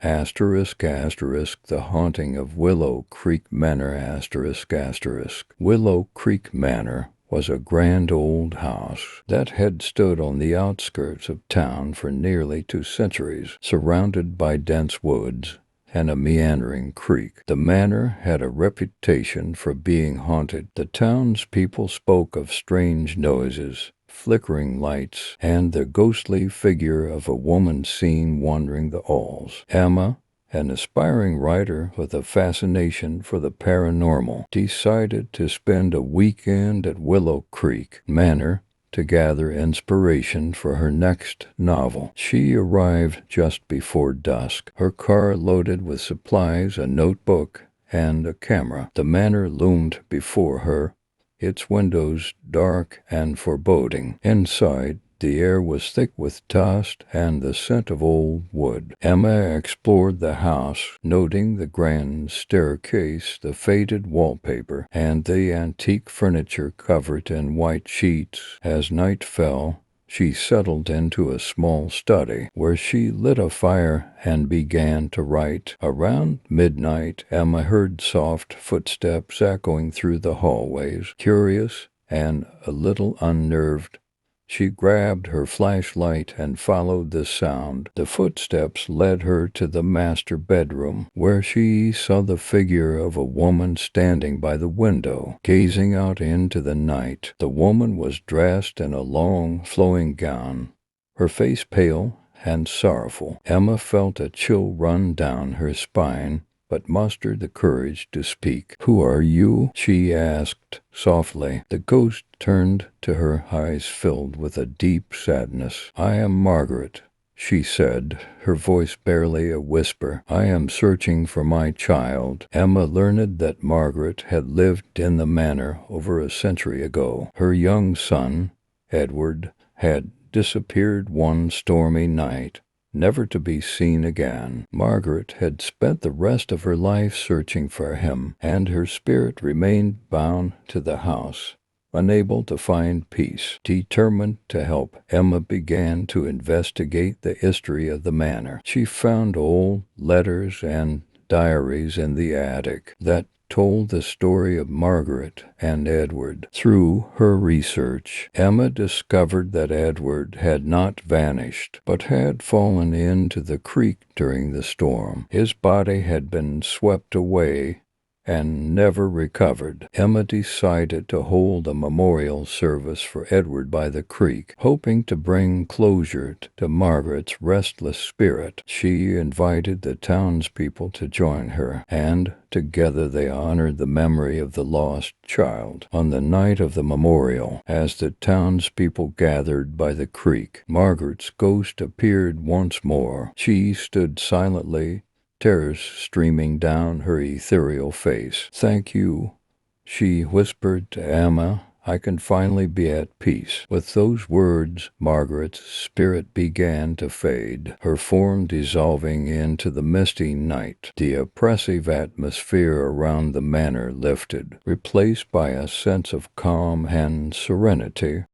Asterisk, asterisk, the haunting of Willow Creek Manor, asterisk, asterisk. Willow Creek Manor was a grand old house that had stood on the outskirts of town for nearly 2 centuries, surrounded by dense woods and a meandering creek. The manor had a reputation for being haunted. The townspeople spoke of strange noises, flickering lights, and the ghostly figure of a woman seen wandering the halls. Emma, an aspiring writer with a fascination for the paranormal, decided to spend a weekend at Willow Creek Manor to gather inspiration for her next novel. She arrived just before dusk, her car loaded with supplies, a notebook, and a camera. The manor loomed before her, its windows dark and foreboding. Inside, the air was thick with dust and the scent of old wood. Emma explored the house, noting the grand staircase, the faded wallpaper, and the antique furniture covered in white sheets. As night fell, she settled into a small study, where she lit a fire and began to write. Around midnight, Emma heard soft footsteps echoing through the hallways. Curious and a little unnerved, she grabbed her flashlight and followed the sound. The footsteps led her to the master bedroom, where she saw the figure of a woman standing by the window, gazing out into the night. The woman was dressed in a long, flowing gown, her face pale and sorrowful. Emma felt a chill run down her spine, but mustered the courage to speak. "Who are you?" she asked softly. The ghost turned to her, eyes filled with a deep sadness. "I am Margaret," she said, her voice barely a whisper. "I am searching for my child." Emma learned that Margaret had lived in the manor over a century ago. Her young son, Edward, had disappeared one stormy night, never to be seen again. Margaret had spent the rest of her life searching for him, and her spirit remained bound to the house, unable to find peace. Determined to help, Emma began to investigate the history of the manor. She found old letters and diaries in the attic that told the story of Margaret and Edward. Through her research, Emma discovered that Edward had not vanished, but had fallen into the creek during the storm. His body had been swept away and never recovered. Emma decided to hold a memorial service for Edward by the creek, hoping to bring closure to Margaret's restless spirit. She invited the townspeople to join her, and together they honored the memory of the lost child. On the night of the memorial, as the townspeople gathered by the creek, Margaret's ghost appeared once more. She stood silently, tears streaming down her ethereal face. "Thank you," she whispered to Emma. "I can finally be at peace." With those words, Margaret's spirit began to fade, her form dissolving into the misty night. The oppressive atmosphere around the manor lifted, replaced by a sense of calm and serenity.